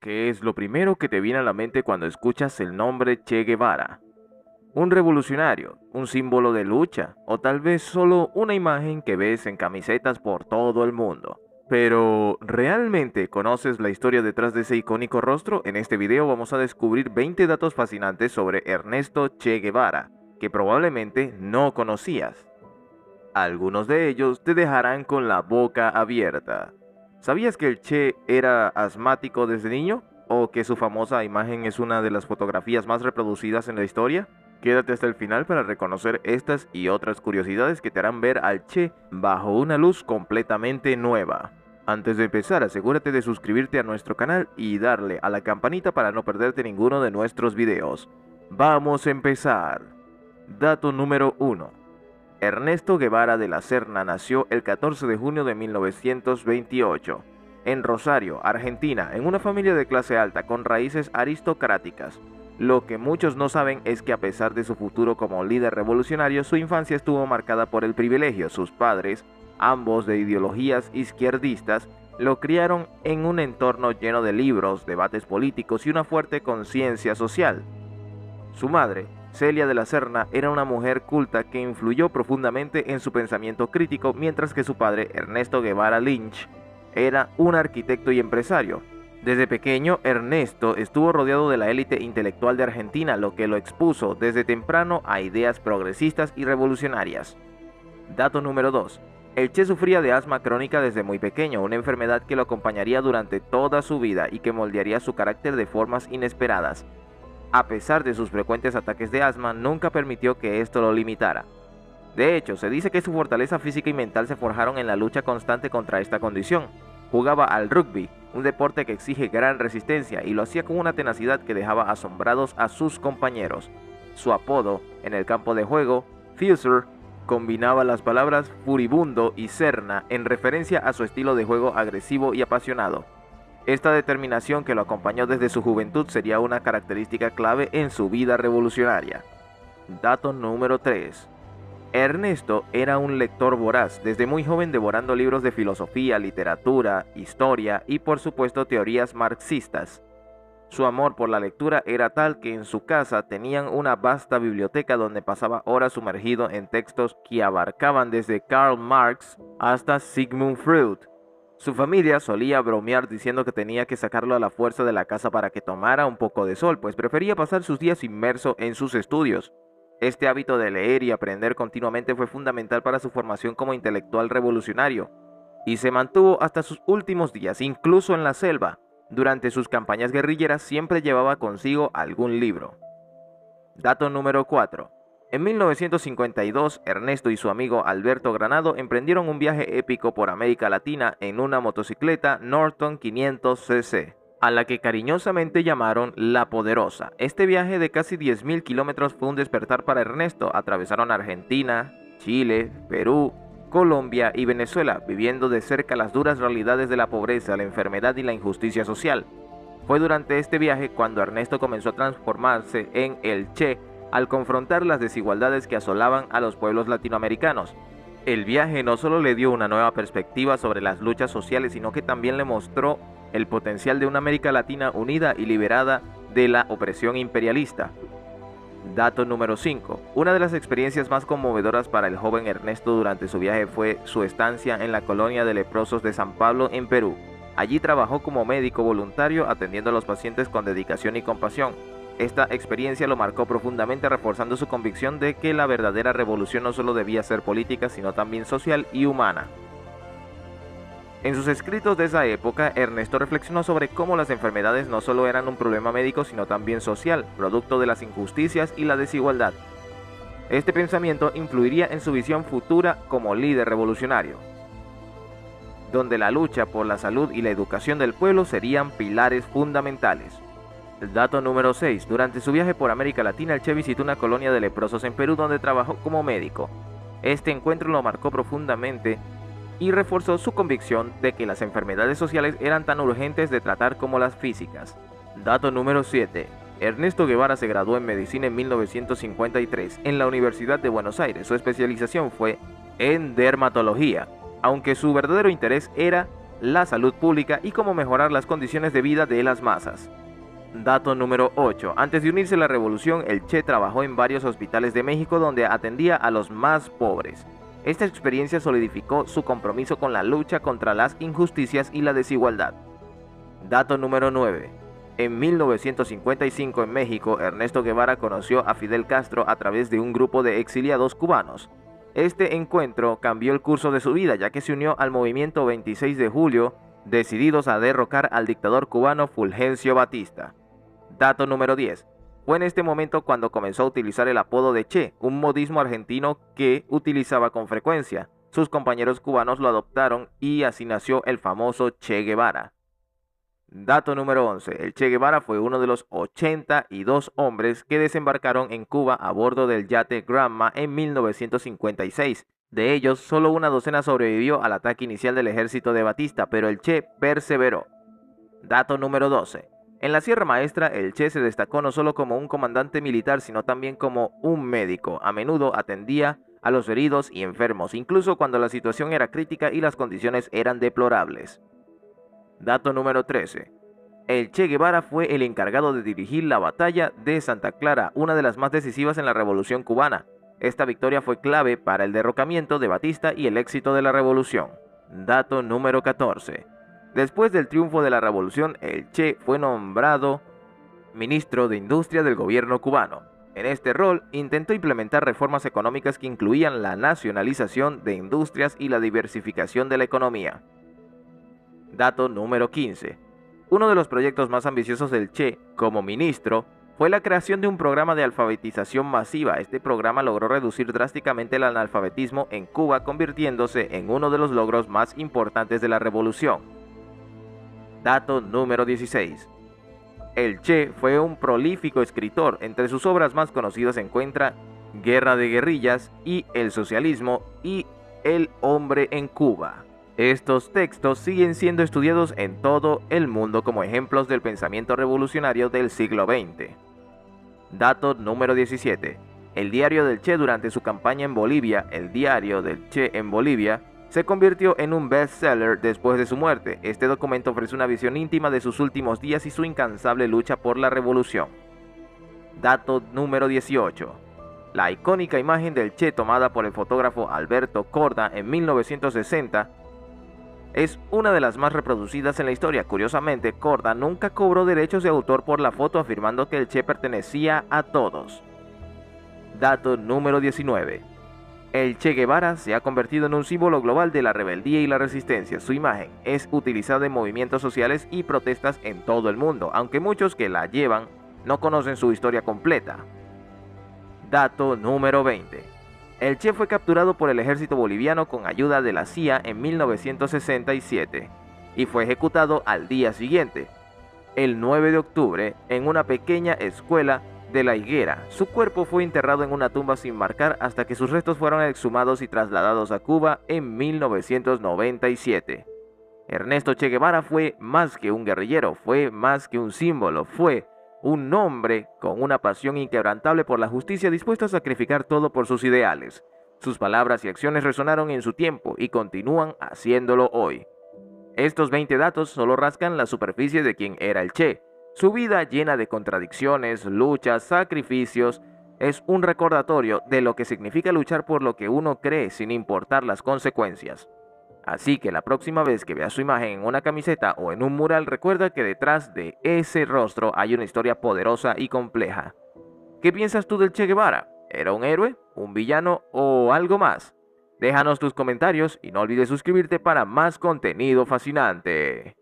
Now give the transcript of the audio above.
¿Qué es lo primero que te viene a la mente cuando escuchas el nombre Che Guevara? ¿Un revolucionario, un símbolo de lucha o tal vez solo una imagen que ves en camisetas por todo el mundo? Pero, ¿realmente conoces la historia detrás de ese icónico rostro? En este video vamos a descubrir 20 datos fascinantes sobre Ernesto Che Guevara, que probablemente no conocías. Algunos de ellos te dejarán con la boca abierta. ¿Sabías que el Che era asmático desde niño? ¿O que su famosa imagen es una de las fotografías más reproducidas en la historia? Quédate hasta el final para reconocer estas y otras curiosidades que te harán ver al Che bajo una luz completamente nueva. Antes de empezar, asegúrate de suscribirte a nuestro canal y darle a la campanita para no perderte ninguno de nuestros videos. ¡Vamos a empezar! Dato número 1. Ernesto Guevara de la Serna nació el 14 de junio de 1928 en Rosario, Argentina, en una familia de clase alta con raíces aristocráticas. Lo que muchos no saben es que a pesar de su futuro como líder revolucionario, su infancia estuvo marcada por el privilegio. Sus padres, ambos de ideologías izquierdistas, lo criaron en un entorno lleno de libros, debates políticos y una fuerte conciencia social. Su madre, Celia de la Serna, era una mujer culta que influyó profundamente en su pensamiento crítico, mientras que su padre, Ernesto Guevara Lynch, era un arquitecto y empresario. Desde pequeño, Ernesto estuvo rodeado de la élite intelectual de Argentina, lo que lo expuso desde temprano a ideas progresistas y revolucionarias. Dato número 2. El Che sufría de asma crónica desde muy pequeño, una enfermedad que lo acompañaría durante toda su vida y que moldearía su carácter de formas inesperadas. A pesar de sus frecuentes ataques de asma, nunca permitió que esto lo limitara. De hecho, se dice que su fortaleza física y mental se forjaron en la lucha constante contra esta condición. Jugaba al rugby, un deporte que exige gran resistencia, y lo hacía con una tenacidad que dejaba asombrados a sus compañeros. Su apodo, en el campo de juego, Fuser, combinaba las palabras furibundo y serna en referencia a su estilo de juego agresivo y apasionado. Esta determinación que lo acompañó desde su juventud sería una característica clave en su vida revolucionaria. Dato número 3. Ernesto era un lector voraz, desde muy joven devorando libros de filosofía, literatura, historia y por supuesto teorías marxistas. Su amor por la lectura era tal que en su casa tenían una vasta biblioteca donde pasaba horas sumergido en textos que abarcaban desde Karl Marx hasta Sigmund Freud. Su familia solía bromear diciendo que tenía que sacarlo a la fuerza de la casa para que tomara un poco de sol, pues prefería pasar sus días inmerso en sus estudios. Este hábito de leer y aprender continuamente fue fundamental para su formación como intelectual revolucionario, y se mantuvo hasta sus últimos días, incluso en la selva. Durante sus campañas guerrilleras siempre llevaba consigo algún libro. Dato número 4. En 1952, Ernesto y su amigo Alberto Granado emprendieron un viaje épico por América Latina en una motocicleta Norton 500cc, a la que cariñosamente llamaron La Poderosa. Este viaje de casi 10.000 kilómetros fue un despertar para Ernesto. Atravesaron Argentina, Chile, Perú, Colombia y Venezuela, viviendo de cerca las duras realidades de la pobreza, la enfermedad y la injusticia social. Fue durante este viaje cuando Ernesto comenzó a transformarse en el Che, al confrontar las desigualdades que asolaban a los pueblos latinoamericanos. El viaje no solo le dio una nueva perspectiva sobre las luchas sociales, sino que también le mostró el potencial de una América Latina unida y liberada de la opresión imperialista. Dato número 5. Una de las experiencias más conmovedoras para el joven Ernesto durante su viaje fue su estancia en la colonia de leprosos de San Pablo, en Perú. Allí trabajó como médico voluntario atendiendo a los pacientes con dedicación y compasión. Esta experiencia lo marcó profundamente, reforzando su convicción de que la verdadera revolución no solo debía ser política, sino también social y humana. En sus escritos de esa época, Ernesto reflexionó sobre cómo las enfermedades no solo eran un problema médico, sino también social, producto de las injusticias y la desigualdad. Este pensamiento influiría en su visión futura como líder revolucionario, donde la lucha por la salud y la educación del pueblo serían pilares fundamentales. Dato número 6. Durante su viaje por América Latina, el Che visitó una colonia de leprosos en Perú donde trabajó como médico. Este encuentro lo marcó profundamente y reforzó su convicción de que las enfermedades sociales eran tan urgentes de tratar como las físicas. Dato número 7. Ernesto Guevara se graduó en medicina en 1953 en la Universidad de Buenos Aires. Su especialización fue en dermatología, aunque su verdadero interés era la salud pública y cómo mejorar las condiciones de vida de las masas. Dato número 8. Antes de unirse a la revolución, el Che trabajó en varios hospitales de México donde atendía a los más pobres. Esta experiencia solidificó su compromiso con la lucha contra las injusticias y la desigualdad. Dato número 9. En 1955 en México, Ernesto Guevara conoció a Fidel Castro a través de un grupo de exiliados cubanos. Este encuentro cambió el curso de su vida, ya que se unió al movimiento 26 de julio, decididos a derrocar al dictador cubano Fulgencio Batista. Dato número 10. Fue en este momento cuando comenzó a utilizar el apodo de Che, un modismo argentino que utilizaba con frecuencia. Sus compañeros cubanos lo adoptaron y así nació el famoso Che Guevara. Dato número 11. El Che Guevara fue uno de los 82 hombres que desembarcaron en Cuba a bordo del yate Granma en 1956. De ellos, solo una docena sobrevivió al ataque inicial del ejército de Batista, pero el Che perseveró. Dato número 12. En la Sierra Maestra, el Che se destacó no solo como un comandante militar, sino también como un médico. A menudo atendía a los heridos y enfermos, incluso cuando la situación era crítica y las condiciones eran deplorables. Dato número 13. El Che Guevara fue el encargado de dirigir la batalla de Santa Clara, una de las más decisivas en la Revolución cubana. Esta victoria fue clave para el derrocamiento de Batista y el éxito de la revolución. Dato número 14. Después del triunfo de la revolución, el Che fue nombrado ministro de Industria del gobierno cubano. En este rol, intentó implementar reformas económicas que incluían la nacionalización de industrias y la diversificación de la economía. Dato número 15. Uno de los proyectos más ambiciosos del Che como ministro fue la creación de un programa de alfabetización masiva. Este programa logró reducir drásticamente el analfabetismo en Cuba, convirtiéndose en uno de los logros más importantes de la revolución. Dato número 16. El Che fue un prolífico escritor. Entre sus obras más conocidas se encuentra Guerra de guerrillas y El socialismo y El hombre en Cuba. Estos textos siguen siendo estudiados en todo el mundo como ejemplos del pensamiento revolucionario del siglo XX. Dato número 17. El diario del Che durante su campaña en Bolivia, el diario del Che en Bolivia, se convirtió en un bestseller después de su muerte. Este documento ofrece una visión íntima de sus últimos días y su incansable lucha por la revolución. Dato número 18. La icónica imagen del Che tomada por el fotógrafo Alberto Korda en 1960 es una de las más reproducidas en la historia. Curiosamente, Korda nunca cobró derechos de autor por la foto, afirmando que el Che pertenecía a todos. Dato número 19. El Che Guevara se ha convertido en un símbolo global de la rebeldía y la resistencia. Su imagen es utilizada en movimientos sociales y protestas en todo el mundo, aunque muchos que la llevan no conocen su historia completa. Dato número 20. El Che fue capturado por el ejército boliviano con ayuda de la CIA en 1967 y fue ejecutado al día siguiente, el 9 de octubre, en una pequeña escuela de La Higuera. Su cuerpo fue enterrado en una tumba sin marcar hasta que sus restos fueron exhumados y trasladados a Cuba en 1997. Ernesto Che Guevara fue más que un guerrillero, fue más que un símbolo, fue un hombre con una pasión inquebrantable por la justicia, dispuesto a sacrificar todo por sus ideales. Sus palabras y acciones resonaron en su tiempo y continúan haciéndolo hoy. Estos 20 datos solo rascan la superficie de quién era el Che. Su vida llena de contradicciones, luchas, sacrificios, es un recordatorio de lo que significa luchar por lo que uno cree sin importar las consecuencias. Así que la próxima vez que veas su imagen en una camiseta o en un mural, recuerda que detrás de ese rostro hay una historia poderosa y compleja. ¿Qué piensas tú del Che Guevara? ¿Era un héroe, un villano o algo más? Déjanos tus comentarios y no olvides suscribirte para más contenido fascinante.